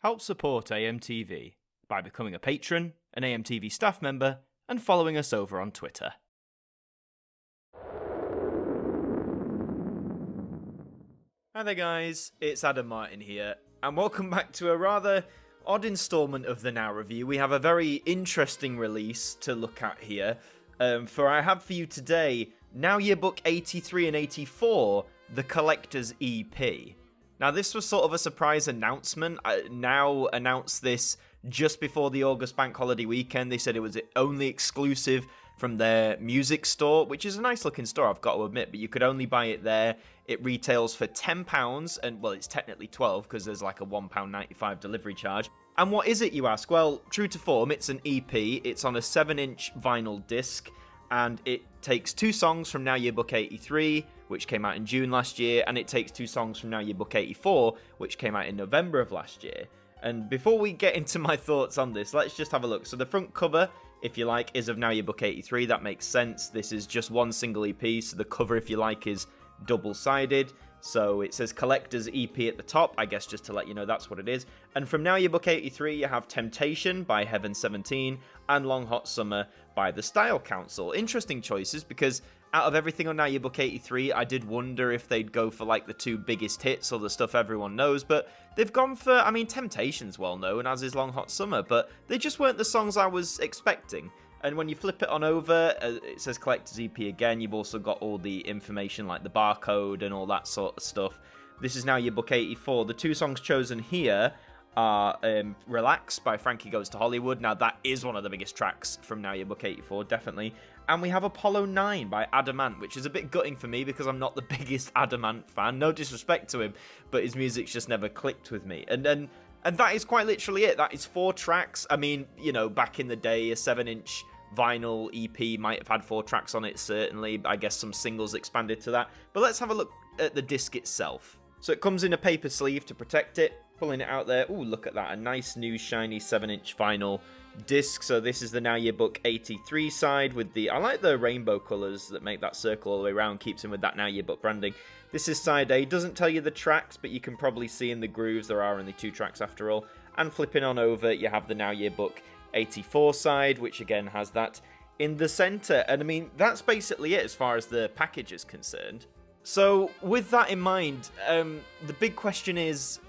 Help support AMTV by becoming a patron, an AMTV staff member, and following us over on Twitter. Hi there guys, it's Adam Martin here, and welcome back to a rather odd instalment of the Now Review. We have a very interesting release to look at here, for I have for you today Now Yearbook 83 and 84, the Collector's EP. Now this was sort of a surprise announcement. Now announced this just before the August bank holiday weekend. They said it was only exclusive from their music store, which is a nice looking store, I've got to admit, but you could only buy it there. It retails for £10, and well, it's technically 12 because there's like a £1.95 delivery charge. And what is it, you ask? Well, true to form, it's an EP. It's on a 7-inch vinyl disc, and it takes 2 songs from Now Yearbook 83, which came out in June last year, and it takes 2 songs from Now Yearbook 84, which came out in November of last year. And before we get into my thoughts on this, let's just have a look. So the front cover, if you like, is of Now Yearbook 83. That makes sense. This is just one single EP, so the cover, if you like, is double-sided. So it says Collector's EP at the top, I guess just to let you know that's what it is. And from Now Yearbook 83, you have Temptation by Heaven 17 and Long Hot Summer by The Style Council. Interesting choices, because out of everything on Now Yearbook 83, I did wonder if they'd go for like the 2 biggest hits or the stuff everyone knows, but they've gone for, I mean, Temptation's well known, as is Long Hot Summer, but they just weren't the songs I was expecting. And when you flip it on over, it says Collector's EP again. You've also got all the information like the barcode and all that sort of stuff. This is Now Yearbook 84. The 2 songs chosen here are Relax by Frankie Goes to Hollywood. Now that is one of the biggest tracks from Now Yearbook 84, definitely. And we have Apollo 9 by Adamant, which is a bit gutting for me because I'm not the biggest Adamant fan. No disrespect to him, but his music's just never clicked with me. And that is quite literally it. That is 4 tracks. I mean, you know, back in the day, a 7-inch vinyl EP might have had 4 tracks on it, certainly. I guess some singles expanded to that. But let's have a look at the disc itself. So it comes in a paper sleeve to protect it. Pulling it out there. Ooh, look at that. A nice new shiny 7-inch vinyl disc. So this is the Now Yearbook 83 side with the... I like the rainbow colours that make that circle all the way around. Keeps in with that Now Yearbook branding. This is side A. Doesn't tell you the tracks, but you can probably see in the grooves there are only 2 tracks after all. And flipping on over, you have the Now Yearbook 84 side, which again has that in the centre. And I mean, that's basically it as far as the package is concerned. So, with that in mind, the big question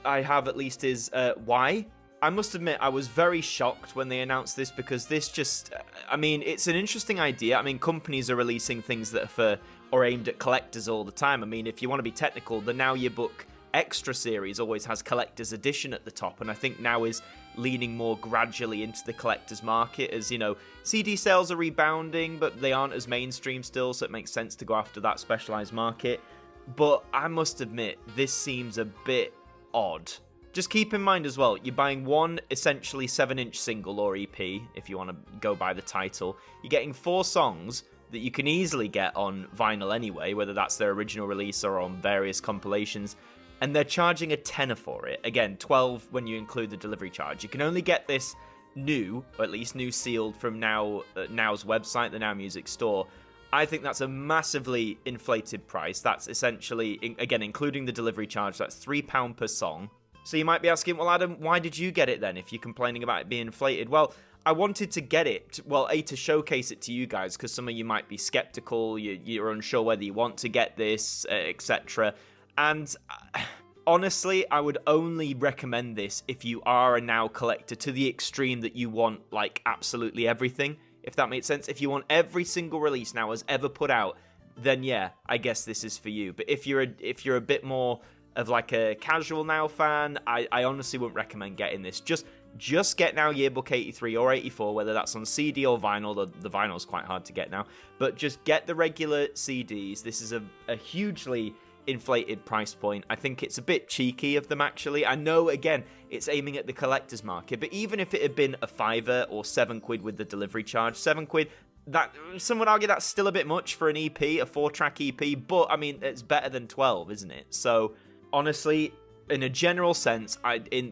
I have at least is, why? I must admit, I was very shocked when they announced this, because this just, I mean, it's an interesting idea. I mean, companies are releasing things that are for, or aimed at collectors all the time. I mean, if you want to be technical, the Now Yearbook Extra series always has collector's edition at the top, and I think Now is leaning more gradually into the collector's market, as, you know, CD sales are rebounding, but they aren't as mainstream still, so it makes sense to go after that specialised market. But I must admit, this seems a bit odd. Just keep in mind as well, you're buying one essentially 7-inch single or EP, if you want to go by the title. You're getting 4 songs that you can easily get on vinyl anyway, whether that's their original release or on various compilations. And they're charging a tenner for it. Again, 12 when you include the delivery charge. You can only get this new, or at least new sealed from Now's website, the Now Music Store. I think that's a massively inflated price. That's essentially, again, including the delivery charge, that's £3 per song. So you might be asking, well, Adam, why did you get it then if you're complaining about it being inflated? Well, I wanted to get it, well, A, to showcase it to you guys, because some of you might be skeptical, you're unsure whether you want to get this, etc. And honestly, I would only recommend this if you are a Now collector to the extreme that you want, like, absolutely everything, if that makes sense. If you want every single release Now has ever put out, then yeah, I guess this is for you. But if you're a bit more of like a casual Now fan, I honestly wouldn't recommend getting this. Just get Now Yearbook 83 or 84, whether that's on CD or vinyl. The vinyl's quite hard to get now. But just get the regular CDs. This is a hugely inflated price point. I think it's a bit cheeky of them, actually. I know, again, it's aiming at the collector's market, but even if it had been a £5 or £7 with the delivery charge, £7, that some would argue that's still a bit much for an EP, a 4-track EP, but I mean, it's better than 12, isn't it? So honestly, in a general sense,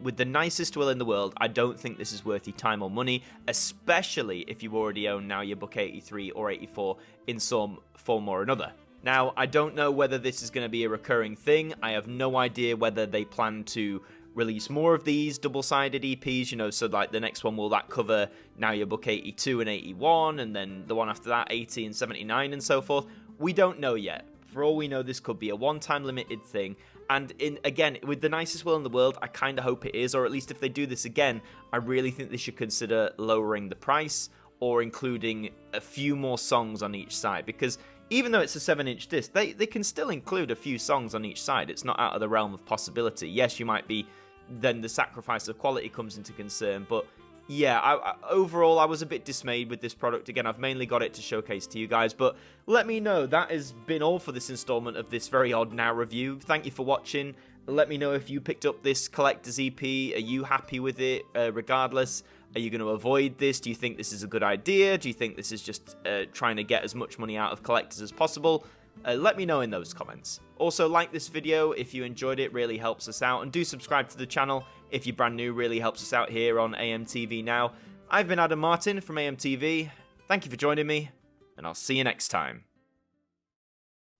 with the nicest will in the world, I don't think this is worth your time or money, especially if you already own Now Yearbook 83 or 84 in some form or another. Now, I don't know whether this is going to be a recurring thing. I have no idea whether they plan to release more of these double-sided EPs, you know, so like the next one, will that cover Now Yearbook 82 and 81, and then the one after that, 80 and 79 and so forth? We don't know yet. For all we know, this could be a one-time limited thing, and again, with the nicest will in the world, I kind of hope it is, or at least if they do this again, I really think they should consider lowering the price, or including a few more songs on each side, because even though it's a 7-inch disc, they can still include a few songs on each side. It's not out of the realm of possibility. Yes, you might be, then the sacrifice of quality comes into concern, but yeah, overall, I was a bit dismayed with this product. Again, I've mainly got it to showcase to you guys, but let me know. That has been all for this installment of this very odd Now review. Thank you for watching. Let me know if you picked up this collector's EP. Are you happy with it, regardless? Are you going to avoid this? Do you think this is a good idea? Do you think this is just trying to get as much money out of collectors as possible? Let me know in those comments. Also, like this video if you enjoyed it, really helps us out. And do subscribe to the channel if you're brand new, really helps us out here on AMTV Now. I've been Adam Martin from AMTV. Thank you for joining me, and I'll see you next time.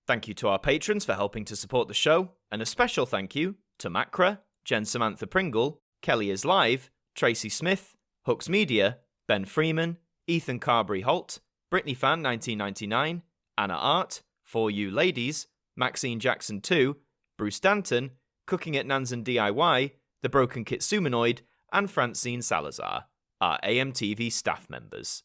Thank you to our patrons for helping to support the show, and a special thank you to Macra, Jen Samantha Pringle, Kelly is Live, Tracey Smith, Hooks Media, Ben Freeman, Ethan Carberry Holt, Britney Fan 1999, Anna Art, For You Ladies, Maxine Jackson 2, Bruce Danton, Cooking at Nansen DIY, The Broken Kitsumanoid, and Francine Salazar, our AMTV staff members.